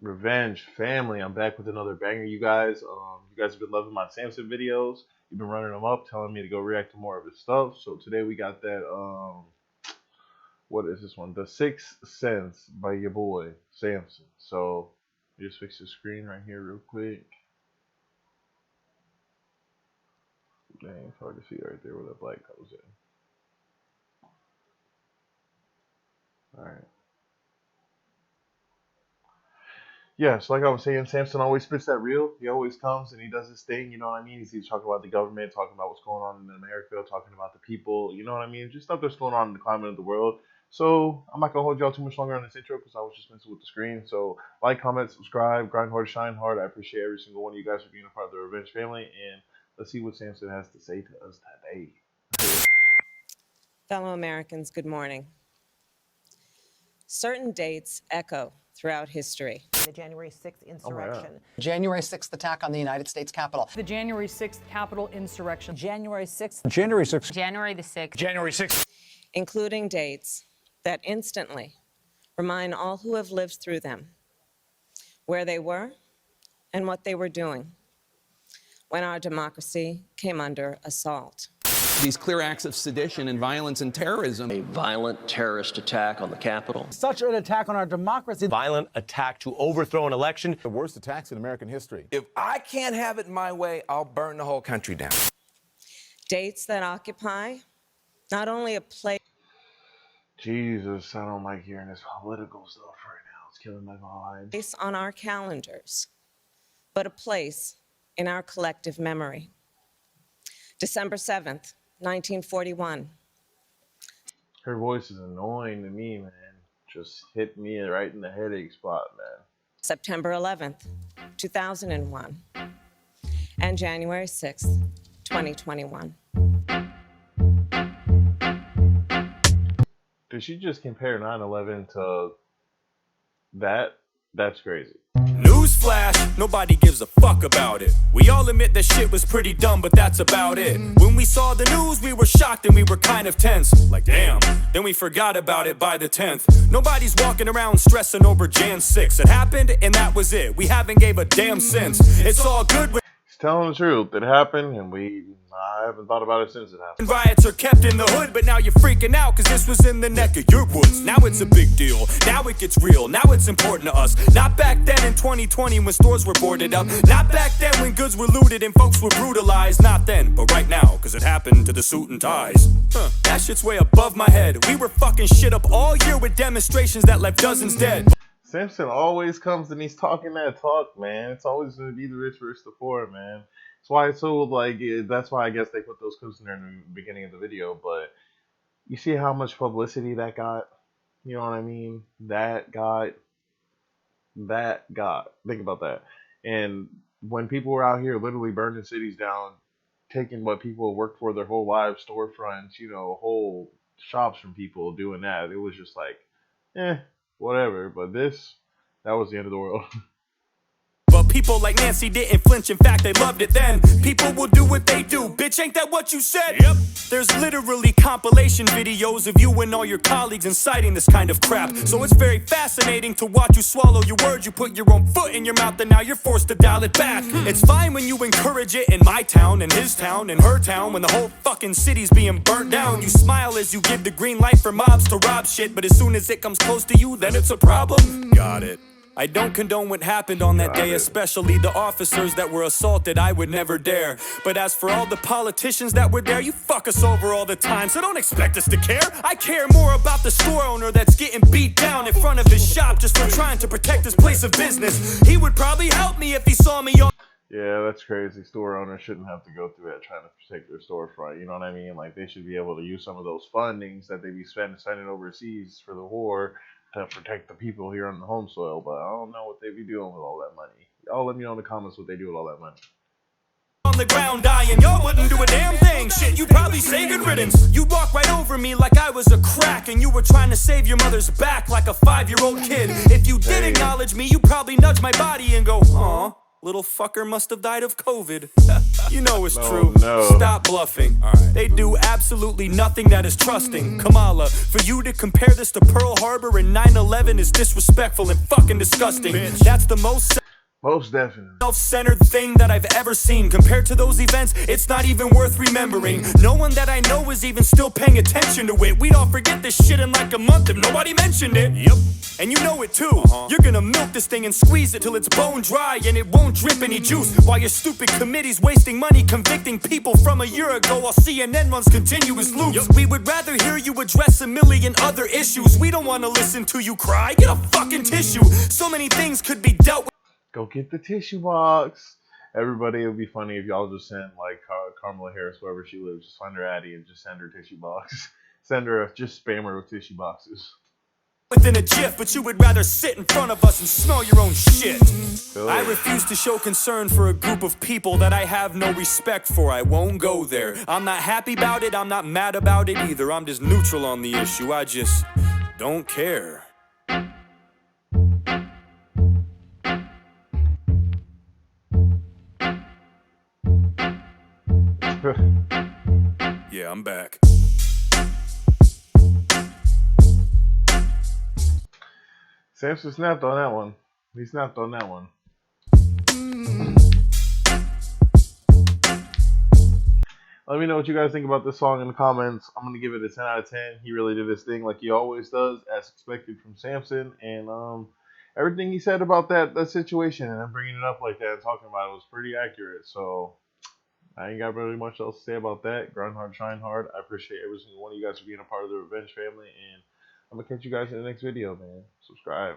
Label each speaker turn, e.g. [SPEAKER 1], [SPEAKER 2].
[SPEAKER 1] Revenge family, I'm back with another banger, you guys. You guys have been loving my Samson videos. You've been running them up, telling me to go react to more of his stuff. So today we got that. What is this one? The Sixth Sense by your boy Samson. So just fix the screen right here real quick. Dang, it's hard to see right there where that black goes in. All right. Yeah, so like I was saying, Samson always spits that real. He always comes and he does his thing, you know what I mean? He's talking about the government, talking about what's going on in America, talking about the people, you know what I mean? Just stuff that's going on in the climate of the world. So I'm not going to hold y'all too much longer on this intro because I was just messing with the screen. So like, comment, subscribe, grind hard, shine hard. I appreciate every single one of you guys for being a part of the Revenge family. And let's see what Samson has to say to us today.
[SPEAKER 2] Fellow Americans, good morning. Certain dates echo throughout history.
[SPEAKER 3] The January 6th insurrection.
[SPEAKER 1] Oh,
[SPEAKER 4] January 6th attack on the United States Capitol.
[SPEAKER 5] The January 6th Capitol insurrection.
[SPEAKER 3] January 6th.
[SPEAKER 6] January 6th.
[SPEAKER 7] January the 6th.
[SPEAKER 6] January 6th.
[SPEAKER 2] Including dates that instantly remind all who have lived through them where they were and what they were doing when our democracy came under assault.
[SPEAKER 8] These clear acts of sedition and violence and terrorism.
[SPEAKER 9] A violent terrorist attack on the Capitol.
[SPEAKER 6] Such an attack on our democracy.
[SPEAKER 10] Violent attack to overthrow an election.
[SPEAKER 11] The worst attacks in American history.
[SPEAKER 12] If I can't have it my way, I'll burn the whole country down.
[SPEAKER 2] Dates that occupy not only a place.
[SPEAKER 1] Jesus, I don't like hearing this political stuff right now. It's killing my vibe.
[SPEAKER 2] Place on our calendars, but a place in our collective memory. December 7th, 1941.
[SPEAKER 1] Her voice is annoying to me, man. Just hit me right in the headache spot, man.
[SPEAKER 2] September 11th, 2001. And January 6th, 2021.
[SPEAKER 1] Did she just compare 9/11 to that? That's crazy.
[SPEAKER 13] Newsflash, nobody gives a fuck about it. We all admit that shit was pretty dumb, but that's about it. When we saw the news, we were shocked and we were kind of tense. Like, damn. Then we forgot about it by the 10th. Nobody's walking around stressing over Jan 6. It happened, and that was it. We haven't gave a damn since. It's all good with
[SPEAKER 1] He's telling the truth. It happened, and I haven't thought about it since it happened.
[SPEAKER 13] riots are kept in the hood, but now you're freaking out because this was in the neck of your woods. Now it's a big deal. Now it gets real. Now it's important to us. Not back then in 2020 when stores were boarded up. Not back then when goods were looted and folks were brutalized. Not then, but right now, because it happened to the suit and ties. That shit's way above my head. We were fucking shit up all year with demonstrations that left dozens dead.
[SPEAKER 1] Samson always comes and he's talking that talk, man. It's always going to be the rich versus the poor, man. That's why it's so, that's why I guess they put those clips in there in the beginning of the video. But you see how much publicity that got? You know what I mean? That got. Think about that. And when people were out here literally burning cities down, taking what people worked for their whole lives, storefronts, whole shops from people doing that, it was just like, whatever. But that was the end of the world.
[SPEAKER 13] But people like Nancy didn't flinch. In fact, they loved it then. People will do what they do. Bitch, ain't that what you said? Yep. There's literally compilation videos of you and all your colleagues inciting this kind of crap. So it's very fascinating to watch you swallow your words. You put your own foot in your mouth and now you're forced to dial it back. It's fine when you encourage it in my town, in his town, in her town. When the whole fucking city's being burnt down, you smile as you give the green light for mobs to rob shit. But as soon as it comes close to you, then it's a problem. Got it. I don't condone what happened on that day, especially the officers that were assaulted. I would never dare. But as for all the politicians that were there, you fuck us over all the time, so don't expect us to care. I care more about the store owner that's getting beat down in front of his shop just for trying to protect his place of business. He would probably help me if he saw me on.
[SPEAKER 1] Yeah, that's crazy. Store owners shouldn't have to go through that trying to protect their storefront. You know what I mean? Like, they should be able to use some of those fundings that they be spending overseas for the war to protect the people here on the home soil, but I don't know what they be doing with all that money. Y'all let me know in the comments what they do with all that money.
[SPEAKER 13] On the ground dying, y'all wouldn't do a damn thing. Shit, you'd probably say good riddance. You'd walk right over me like I was a crack, and you were trying to save your mother's back like a 5-year-old kid. If you did acknowledge me, you'd probably nudge my body and go, aw. Little fucker must have died of COVID. You know it's
[SPEAKER 1] No,
[SPEAKER 13] true.
[SPEAKER 1] no.
[SPEAKER 13] Stop bluffing. They do absolutely nothing that is trusting. Kamala, for you to compare this to Pearl Harbor and 9/11 is disrespectful and fucking disgusting. That's the most
[SPEAKER 1] definitely
[SPEAKER 13] self-centered thing that I've ever seen. Compared to those events, it's not even worth remembering. No one that I know is even still paying attention to it. We'd all forget this shit in like a month if nobody mentioned it. Yep. And you know it too. You're gonna milk this thing and squeeze it till it's bone dry and it won't drip any juice. While your stupid committee's wasting money convicting people from a year ago while CNN runs continuous loops. We would rather hear you address a million other issues. We don't wanna listen to you cry. Get a fucking tissue. So many things could be dealt with.
[SPEAKER 1] go get the tissue box. Everybody, it would be funny if y'all just send like Kamala Harris, wherever she lives, just find her Addy and just send her tissue box. Send her, just spam her with tissue boxes.
[SPEAKER 13] Within a jiff, but you would rather sit in front of us and smell your own shit. I refuse to show concern for a group of people that I have no respect for. I won't go there. I'm not happy about it. I'm not mad about it either. I'm just neutral on the issue. I just don't care. Yeah, I'm back.
[SPEAKER 1] Samson snapped on that one. He snapped on that one. Let me know what you guys think about this song in the comments. I'm going to give it a 10 out of 10. He really did his thing like he always does, as expected from Samson. And everything he said about that situation and then bringing it up like that and talking about it was pretty accurate. So I ain't got really much else to say about that. Grind hard, shine hard. I appreciate every single one of you guys for being a part of the Revenge family. And I'm going to catch you guys in the next video, man. Subscribe.